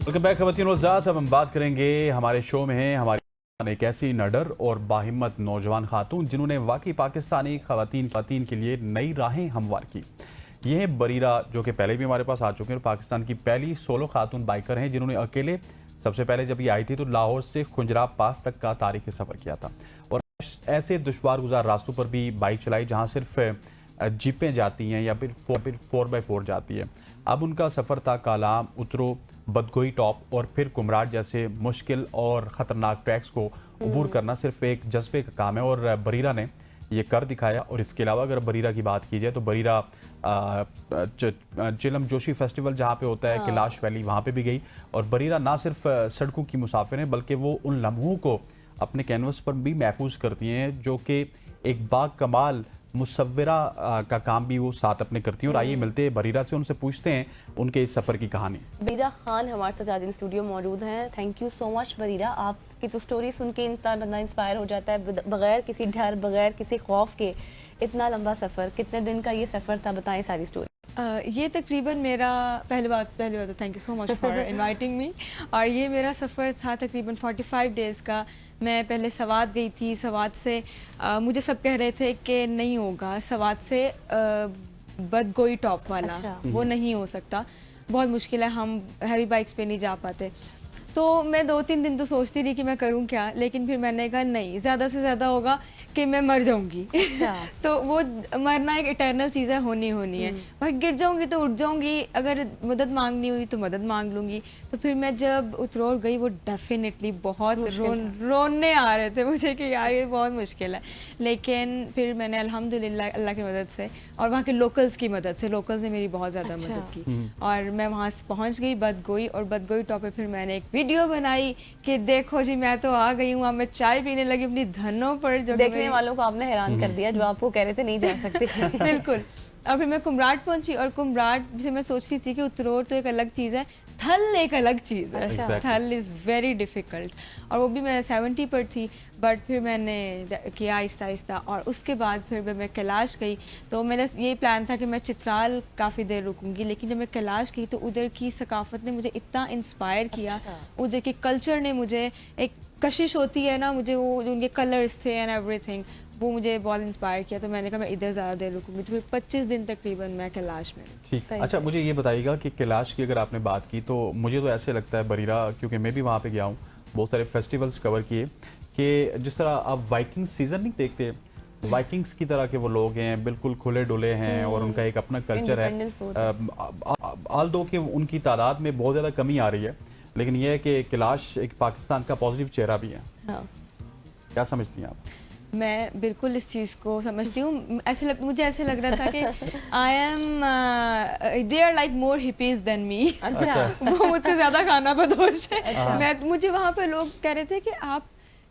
Welcome back खवातीन और ज़ात। अब हम बात करेंगे हमारे शो में है हमारी एक ऐसी नडर और बाहिम्मत नौजवान खातून जिन्होंने वाकई पाकिस्तानी खवातीन के लिए नई राहें हमवार की। ये है बरीरा, जो कि पहले भी हमारे पास आ चुके हैं। पाकिस्तान की पहली सोलो खातून बाइकर हैं जिन्होंने अकेले सबसे पहले जब ये आई थी तो लाहौर से खुंजराब पास तक का तारीखी सफ़र किया था और ऐसे दुश्वार गुजार रास्तों पर भी बाइक चलाई जहाँ सिर्फ जीपें जाती हैं या फिर 4x4 जाती है। अब उनका सफ़र था कालाम, उतरो, बदगोई टॉप और फिर कुमराट जैसे मुश्किल और ख़तरनाक ट्रैक्स को अबूर करना सिर्फ एक जज्बे का काम है और बरीरा ने ये कर दिखाया। और इसके अलावा अगर बरीरा की बात की जाए तो बरीरा चिलम जोशी फेस्टिवल जहाँ पे होता है कैलाश वैली, वहाँ पे भी गई। और बरीरा ना सिर्फ सड़कों की मुसाफिर हैं बल्कि वो उन लम्हों को अपने कैनवस पर भी महफूज करती हैं जो कि एक बाकमाल मुसव्विरा का काम भी वो साथ अपने करती हैं। और आइए मिलते हैं बरीरा से, उनसे पूछते हैं उनके इस सफ़र की कहानी। बरीरा खान हमारे साथ आज इन स्टूडियो मौजूद हैं। Thank you so much Bareera. आपकी तो स्टोरी सुन के इंसान बंदा इंस्पायर हो जाता है, बगैर किसी डर, बगैर किसी खौफ के इतना लंबा सफ़र। कितने दिन का ये सफ़र था, बताएं सारी स्टोरी। ये तकरीबन मेरा पहली बात तो thank you so much for inviting me. और ये मेरा सफ़र था तकरीबन 45 डेज़ का। मैं पहले सवात गई थी। सवात से मुझे सब कह रहे थे कि नहीं होगा, सवात से बदगोई टॉप वाला वो नहीं हो सकता, बहुत मुश्किल है, हम हैवी बाइक्स पे नहीं जा पाते। तो मैं 2-3 दिन तो सोचती रही कि मैं करूं क्या, लेकिन फिर मैंने कहा नहीं, ज़्यादा से ज़्यादा होगा कि मैं मर जाऊंगी। तो वो मरना एक इटर्नल चीज़ है, होनी है। भाई गिर जाऊंगी तो उठ जाऊंगी, अगर मदद मांगनी हुई तो मदद मांग लूंगी। तो फिर मैं जब उतरोर गई वो डेफिनेटली बहुत रोने आ रहे थे मुझे कि यार ये बहुत मुश्किल है। लेकिन फिर मैंने अल्हम्दुलिल्लाह अल्लाह की मदद से और वहाँ के लोकल्स की मदद से, लोकल्स ने मेरी बहुत ज़्यादा मदद की और मैं वहाँ पहुँच गई बदगोई। और बदगोई टॉप पे फिर मैंने एक वीडियो बनाई कि देखो जी मैं तो आ गई हूँ। अब मैं चाय पीने लगी अपनी धनों पर, जो देखने वालों को आपने हैरान कर दिया, जो आपको कह रहे थे नहीं जा सकते। बिल्कुल। और फिर मैं कुमराट पहुंची और कुमराट से मैं सोच रही थी कि उतरोर तो एक अलग चीज़ है, थल एक अलग चीज़ है। थल इज़ वेरी डिफ़िकल्ट और वो भी मैं 70 पर थी। बट फिर मैंने किया आहिस्ता आहिस्ता और उसके बाद फिर मैं कैलाश गई। तो मेरा ये प्लान था कि मैं चित्राल काफ़ी देर रुकूंगी, लेकिन जब मैं कैलाश गई तो उधर की सकाफत ने मुझे इतना इंस्पायर किया, उधर के कल्चर ने मुझे, एक कशिश होती है ना, मुझे वो जो उनके कलर्स थे एंड एवरीथिंग, वो मुझे बहुत इंस्पायर किया। तो मैंने कहा मैं इधर ज़्यादा देर रुकूंगी। तो फिर 25 दिन तकरीबन मैं कैलाश में। ठीक, अच्छा मुझे ये बताइएगा कि कैलाश की अगर आपने बात की तो मुझे तो ऐसे लगता है बरीरा, क्योंकि मैं भी वहाँ पे गया हूँ, बहुत सारे फेस्टिवल्स कवर किए, कि जिस तरह आप वाइकिंग सीजन नहीं देखते, वाइकिंग्स की तरह के वो लोग हैं, बिल्कुल खुले डुले हैं और उनका एक अपना कल्चर है। आल दो कि उनकी तादाद में बहुत ज़्यादा कमी आ रही है, लेकिन यह है कि कैलाश एक पाकिस्तान का पॉजिटिव चेहरा भी है। क्या समझती हैं आप? मैं बिल्कुल इस चीज़ को समझती हूँ। मुझे ऐसे लग रहा था कि I am they are like more hippies than me. वो मुझसे ज़्यादा खाना बदोश है। मुझे वहाँ पे लोग कह रहे थे कि आप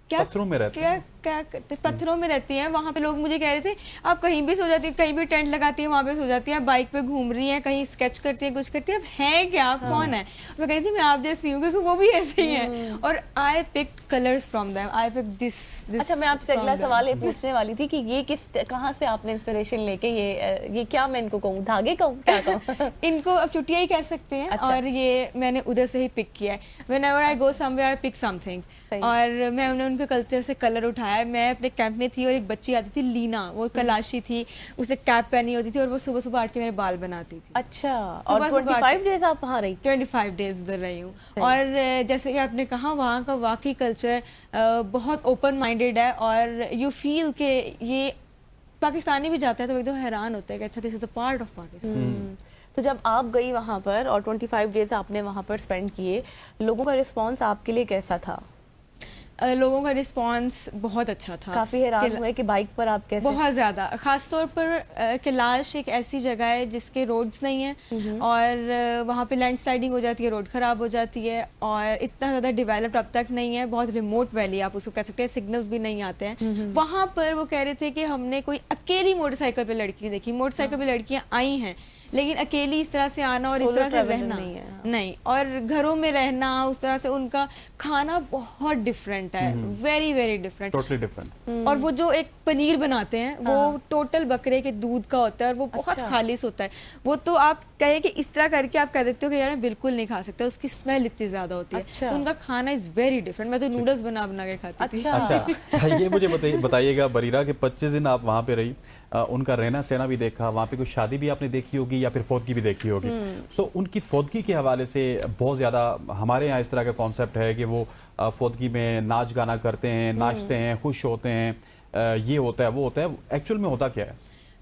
क्या पत्थरों में रहते हैं, क्या करते, पत्थरों में रहती हैं। वहाँ पे लोग मुझे कह रहे थे आप कहीं भी सो जाती है, कहीं भी टेंट लगाती है वहाँ पे सो जाती है, बाइक पे घूम रही हैं, कहीं स्केच करती है, कुछ करती है, अब हैं क्या, आप कौन है? मैं कहती थी मैं आप जैसी हूँ, क्योंकि वो भी ऐसे ही हैं। और I picked colours from them, I picked this. अच्छा, मैं आपसे अगला सवाल ये पूछने वाली थी कि ये कहाँ से आपने इंस्पिरेशन लेके ये क्या मैं इनको कहूँ, धागे कहूँ, क्या कहूँ? इनको अब चुटिया ही कह सकते हैं। और ये मैंने उधर से ही पिक किया है। Whenever I go somewhere I pick something. और मैं उनके कल्चर से कलर उठाया। मैं अपने कैंप में थी और एक बच्ची आती थी लीना, वो कलाशी थी, उसने कैप पहनी होती थी और वो सुबह सुबह आके के मेरे बाल बनाती थी। अच्छा, और 25 डेज आप वहाँ रही? 25 डेज उधर रही हूँ। और जैसे कि आपने कहा वहाँ का वाकई कल्चर बहुत ओपन माइंडेड है और यू फील के ये पाकिस्तानी भी जाता है तो एकदम हैरान होता है कि अच्छा this is a part of Pakistan. तो जब आप गई वहाँ पर और 25 डेज आपने वहाँ पर स्पेंड किए, लोगों का रिस्पॉन्स आपके लिए कैसा था? लोगों का रिस्पांस बहुत अच्छा था। काफ़ी हैरान हुए कि बाइक पर आप कैसे? बहुत ज़्यादा, ख़ास तौर पर कैलाश एक ऐसी जगह है जिसके रोड्स नहीं हैं और वहाँ पे लैंडस्लाइडिंग हो जाती है, रोड ख़राब हो जाती है और इतना ज़्यादा डेवलप्ड अब तक नहीं है, बहुत रिमोट वैली आप उसको कह सकते हैं, सिग्नल्स भी नहीं आते हैं। वहाँ पर वो कह रहे थे कि हमने कोई अकेली मोटरसाइकिल पर लड़की देखी। मोटरसाइकिल पर लड़कियाँ आई हैं लेकिन अकेली इस तरह से आना और इस तरह से रहना नहीं, और घरों में रहना, उस तरह से उनका खाना बहुत डिफरेंट डिफरेंट है, very very different. Totally different. और वो जो एक पनीर बनाते हैं वो टोटल बकरे के दूध का होता है और वो बहुत खालिश होता है। वो तो आप कहें कि इस तरह करके आप कह देते हो कि यार मैं बिल्कुल नहीं खा सकता, उसकी स्मेल इतनी ज्यादा होती है। तो उनका खाना इज वेरी डिफरेंट। मैं तो नूडल्स बना बना के खाती थी। अच्छा ये मुझे बताइएगा बरीरा कि 25 दिन आप वहाँ पे रही, उनका रहना सहना भी देखा, वहाँ पे कोई शादी भी आपने देखी होगी या फिर फौतगी भी देखी होगी। सो उनकी फौतगी के हवाले से बहुत ज़्यादा हमारे यहाँ इस तरह का कॉन्सेप्ट है कि वो फौतगी में नाच गाना करते हैं, नाचते हैं, खुश होते हैं, ये होता है वो होता है। एक्चुअल में होता क्या है?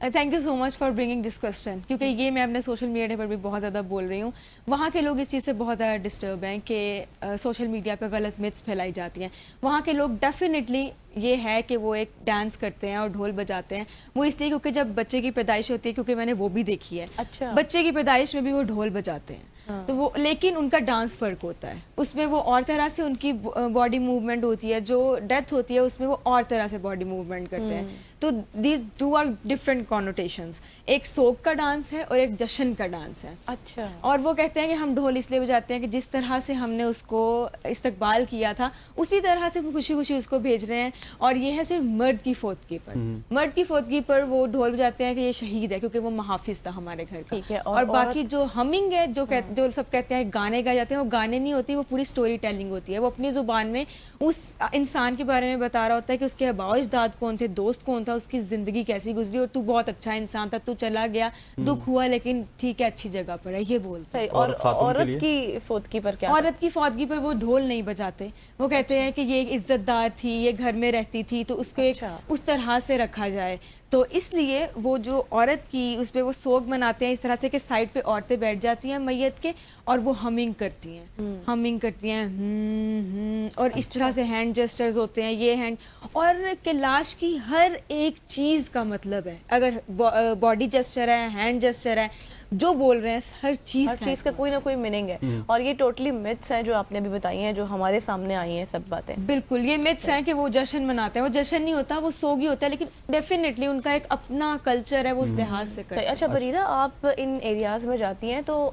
Thank you so much for bringing this question, क्योंकि ये मैं अपने सोशल मीडिया पर भी बहुत ज़्यादा बोल रही हूँ। वहाँ के लोग इस चीज़ से बहुत ज़्यादा डिस्टर्ब हैं कि सोशल मीडिया पे गलत मिथ्स फैलाई जाती हैं। वहाँ के लोग डेफिनेटली ये है कि वो एक डांस करते हैं और ढोल बजाते हैं, वो इसलिए क्योंकि जब बच्चे की पैदाइश होती है, क्योंकि मैंने वो भी देखी है। अच्छा। बच्चे की पैदाइश में भी वो ढोल बजाते हैं। तो वो लेकिन उनका डांस फर्क होता है, उसमें वो और तरह से उनकी बॉडी मूवमेंट होती है। जो डेथ होती है उसमें वो और तरह से बॉडी मूवमेंट करते हैं। तो these two are different connotations. एक सोग का डांस है और एक जश्न का डांस है। अच्छा। और वो कहते हैं कि हम ढोल इसलिए बजाते हैं कि जिस तरह से हमने उसको इस्तकबाल किया था उसी तरह से हम खुशी खुशी उसको भेज रहे हैं। और ये है सिर्फ मर्द की फौतगी पर। मर्द की फौतगी पर वो ढोल बजाते हैं कि ये शहीद है, क्योंकि वो महाफिज था हमारे घर का। ठीक है। और बाकी जो हमिंग है, जो सब कहते हैं गाने गाए जाते हैं, वो गाने नहीं होती, वो पूरी स्टोरी टेलिंग होती है। वो अपनी जुबान में उस इंसान के बारे में बता रहा होता है कि उसके आबा अजदाद कौन थे, दोस्त कौन था, उसकी जिंदगी कैसी गुजरी और तू बहुत अच्छा इंसान था, तू चला गया, दुख हुआ, लेकिन ठीक है अच्छी जगह पर है, ये बोलते हैं। और औरत की फौतगी पर क्या? औरत की फौतगी पर वो ढोल नहीं बजाते। वो कहते हैं कि ये इज्जतदार थी, ये घर में रहती थी, तो उसको एक उस तरह से रखा जाए। तो इसलिए वो जो औरत की उस पर वो सोग मनाते हैं इस तरह से कि साइड पे औरतें बैठ जाती हैं मैयत के और वो हमिंग करती हैं, हमिंग करती हैं। और इस तरह से हैंड जेस्चर्स होते हैं, ये हैंड। और कि लाश की हर एक चीज़ का मतलब है। अगर बॉडी जेस्चर है, हैंड जेस्चर है, जो बोल रहे हैं हर चीज़ का कोई ना कोई मीनिंग है। और ये टोटली मिथ्स हैं जो आपने अभी बताई हैं, जो हमारे सामने आई हैं सब बातें। बिल्कुल ये मिथ्स हैं कि वो जश्न मनाते हैं। वो जश्न नहीं होता, वो सोग ही होता है, लेकिन डेफिनेटली उनका एक अपना कल्चर है, वो उस लिहाज से करते हैं। अच्छा बरीरा, आप इन एरियाज में जाती हैं तो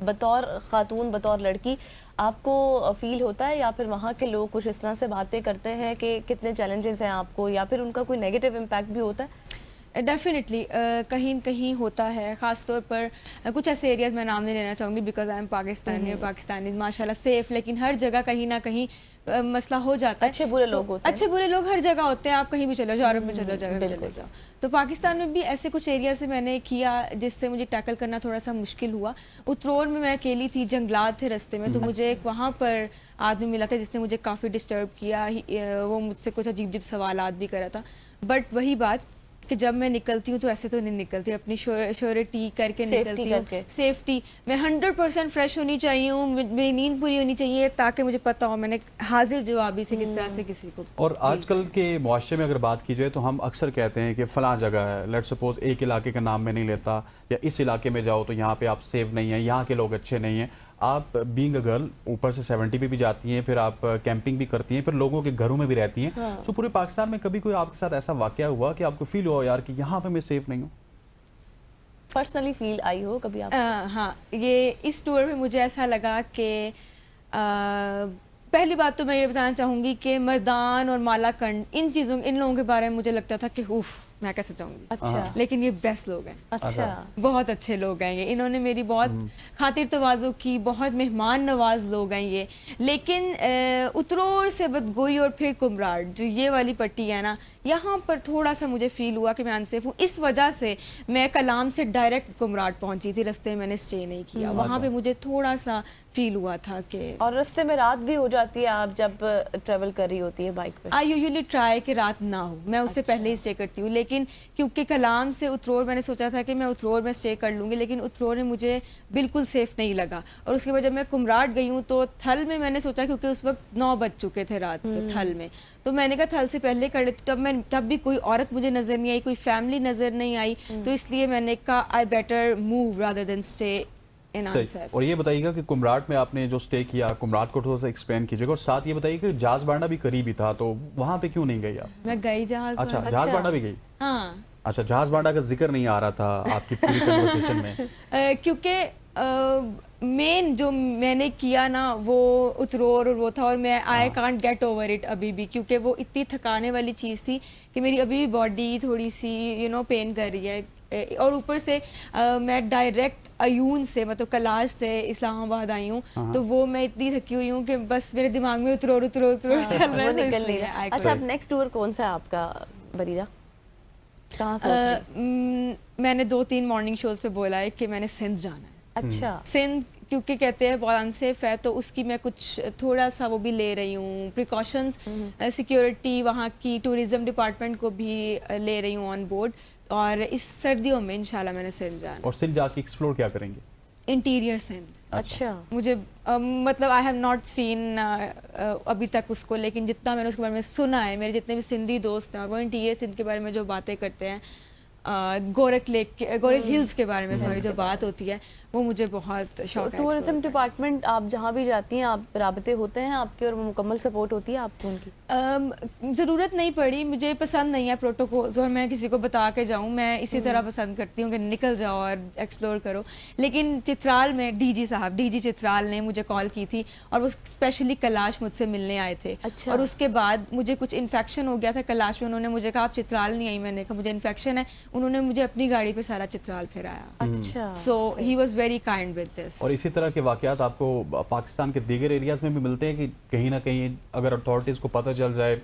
बतौर खातून, बतौर लड़की आपको फील होता है या फिर वहाँ के लोग कुछ इस तरह से बातें करते हैं कि कितने चैलेंजेस हैं आपको, या फिर उनका कोई नेगेटिव इम्पैक्ट भी होता है? डेफिनेटली कहीं कहीं होता है। ख़ास तौर पर कुछ ऐसे एरियाज़ मैं नाम नहीं लेना चाहूँगी बिकॉज आई एम पाकिस्तानी, और पाकिस्तानी माशाल्लाह सेफ़, लेकिन हर जगह कहीं ना कहीं मसला हो जाता है। अच्छे बुरे लोग होते हैं। अच्छे बुरे लोग हर जगह होते हैं, आप कहीं भी चले जाओ, यूरोप में चले जाओ, चले जाओ। तो पाकिस्तान में भी ऐसे कुछ एरिया से मैंने किया जिससे मुझे टैकल करना थोड़ा सा मुश्किल हुआ। उतरोर में मैं अकेली थी, जंगलात थे रास्ते में, तो मुझे एक वहाँ पर आदमी मिला था जिसने मुझे काफ़ी डिस्टर्ब किया। वो मुझसे कुछ अजीब अजीब सवालात भी करा था। बट वही बात कि जब मैं निकलती हूँ तो ऐसे तो नहीं निकलती, अपनी श्योरिटी करके निकलती हूँ। सेफ्टी मैं 100% फ्रेश होनी चाहिए हूँ, मेरी नींद पूरी होनी चाहिए ताकि मुझे पता हो मैंने हाजिर जवाबी से किस तरह से किसी को। और आजकल के मुआशरे में अगर बात की जाए तो हम अक्सर कहते हैं कि फ़लाँ जगह है, लेट्स सपोज एक इलाके का नाम मैं नहीं लेता, या इस इलाके में जाओ तो यहाँ पे आप सेफ नहीं हैं, यहाँ के लोग अच्छे नहीं हैं। आप बीइंग अ गर्ल ऊपर से 70 पे भी जाती हैं, फिर आप कैंपिंग भी करती हैं, फिर लोगों के घरों में भी रहती हैं। तो पूरे पाकिस्तान में कभी कोई आपके साथ ऐसा वाकया हुआ कि आपको फील हुआ यार कि यहाँ पे मैं सेफ नहीं हूँ? पर्सनली फील आई हो कभी आप? हाँ, ये इस टूर में मुझे ऐसा लगा कि पहली बात तो मैं ये बताना चाहूँगी कि मर्दान और मालाकंड इन चीज़ों, इन लोगों के बारे में मुझे लगता था कि उफ मैं कैसे चाहूँगी। अच्छा। लेकिन ये बेस्ट लोग हैं। अच्छा। बहुत अच्छे लोग हैं ये, इन्होंने मेरी बहुत खातिर तवाज़ु की, बहुत मेहमान नवाज लोग हैं ये। लेकिन उतरोर से बदगोई और फिर कुमराट जो ये वाली पट्टी है ना, यहाँ पर थोड़ा सा मुझे फील हुआ कि मैं अनसेफ हूँ। इस वजह से मैं कलाम से डायरेक्ट कुमराट पहुँची थी, रास्ते में मैंने स्टे नहीं किया। वहाँ पे मुझे थोड़ा सा फील हुआ था कि। और रास्ते में रात भी हो जाती है आप जब ट्रेवल कर रही होती है बाइक पे? आई यूजुअली ट्राई कि रात ना हो, मैं उससे पहले ही स्टे करती हूँ। लेकिन क्योंकि कलाम से उतरोर मैंने सोचा था कि मैं उतरोर में स्टे कर लूँगी, लेकिन उतरोर में मुझे बिल्कुल सेफ नहीं लगा। और उसके बाद जब मैं कुमराट गई हूँ तो थल में मैंने सोचा, क्योंकि उस वक्त 9 बज चुके थे रात के थल में, तो मैंने कहा थल से पहले कर लेती। तब भी कोई औरत मुझे नज़र नहीं आई, कोई फैमिली नज़र नहीं आई, तो इसलिए मैंने कहा I better move rather than stay in unsafe. और ये बताइएगा कि कुमराट में आपने जो स्टे किया, कुमराट को थोड़ा सा एक्सप्लेन कीजिएगा, और साथ ये बताइए कि जहाज बांडा भी करीब ही था, तो वहाँ पे क्यों नहीं गई आप? मैं गई जहाज। अच्छा, जहाज बांडा भी गई? हाँ। अच्छा, जहाज बांडा का जिक्र नहीं आ रहा था आपकी पूरी कन्वर्सेशन में? क्योंकि मेन जो मैंने किया ना वो उतरोर और वो था, और मैं I can't get over it अभी भी, क्योंकि वो इतनी थकाने वाली चीज़ थी कि मेरी अभी भी बॉडी थोड़ी सी पेन कर रही है। और ऊपर से मैं डायरेक्ट अयून से, मतलब कलाश से इस्लामाबाद आई हूँ, तो वो मैं इतनी थकी हुई हूँ कि बस मेरे दिमाग में उतरोर चल रहा वो है, निकल नहीं रहा। अच्छा, अब नेक्स्ट टूर कौन सा है आपका बरीरा? कहाँ सोच रही हैं? मैंने 2-3 मॉर्निंग शोज पे बोला है कि मैंने सिंध जाना है। अच्छा, सिंध क्योंकि कहते हैं बहुत अनसेफ है, तो उसकी मैं कुछ थोड़ा सा वो भी ले रही हूँ प्रिकॉशंस, सिक्योरिटी वहाँ की टूरिज्म डिपार्टमेंट को भी ले रही हूँ ऑन बोर्ड, और इस सर्दियों में इंशाल्लाह मैंने सिंध जाना। और सिंध जाके एक्सप्लोर क्या करेंगे? इंटीरियर सिंध। अच्छा, मुझे मतलब आई हैव नॉट सीन अभी तक उसको, लेकिन जितना मैंने उसके बारे में सुना है, मेरे जितने भी सिंधी दोस्त हैं और वो इंटीरियर सिंध के बारे में जो बातें करते हैं, गोरख हिल्स के बारे में सॉरी जो बात होती है, वो मुझे बहुत शौक है। टूरिज्म डिपार्टमेंट आप जहाँ भी जाती हैं, आप राबते होते हैं आपके और मुकम्मल सपोर्ट होती है आपको उनकी? ज़रूरत नहीं पड़ी, मुझे पसंद नहीं है प्रोटोकॉल्स और मैं किसी को बता के जाऊँ, मैं इसी तरह पसंद करती हूँ कि निकल जाओ और एक्सप्लोर करो। लेकिन चित्राल में डीजी चित्राल ने मुझे कॉल की थी और वो स्पेशली कैलाश मुझसे मिलने आए थे। अच्छा। और उसके बाद मुझे कुछ इन्फेक्शन हो गया था कैलाश में, उन्होंने मुझे कहा आप चित्राल नहीं आई, मैंने कहा मुझे इन्फेक्शन है, उन्होंने मुझे अपनी गाड़ी पे सारा चित्राल फिराया। अच्छा, so he was very kind with this. और इसी तरह के वाकयात आपको पाकिस्तान के दीगर एरियाज में भी मिलते हैं कि कहीं ना कहीं अगर अथॉरिटीज़ को पता चल जाए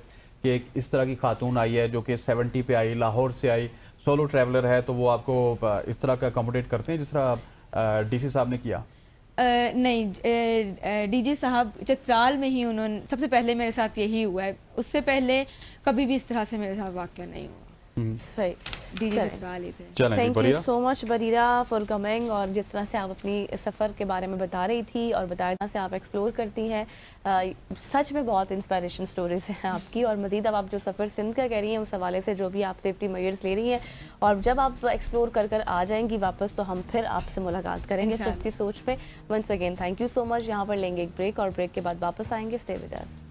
कि एक इस तरह की खातून आई है जो कि 70 पे आई, लाहौर से आई, सोलो ट्रैवलर है, तो वो आपको इस तरह का अकोमोडेट करते हैं जिस तरह डीसी साहब ने किया? नहीं, डीजी साहब चित्राल में ही उन्होंने सबसे पहले मेरे साथ यही हुआ है, उससे पहले कभी भी इस तरह से मेरे साथ वाकया नहीं हुआ। सही। डीजी चित्राल ही थे। Thank you so much Bareera for coming, और जिस तरह से आप अपनी सफ़र के बारे में बता रही थी और बताया से आप एक्सप्लोर करती हैं, सच में बहुत इंस्पायरेशन स्टोरीज हैं आपकी। और मज़ीद अब आप जो सफ़र सिंध का कह रही हैं उस हवाले से जो भी आप सेफ्टी मेजर्स ले रही हैं, और जब आप एक्सप्लोर कर कर आ जाएंगी वापस तो हम फिर आपसे मुलाकात करेंगे सिर्फ की सोच पे। Once again thank you so much. यहाँ पर लेंगे एक ब्रेक और ब्रेक के बाद वापस आएंगे। Stay with us.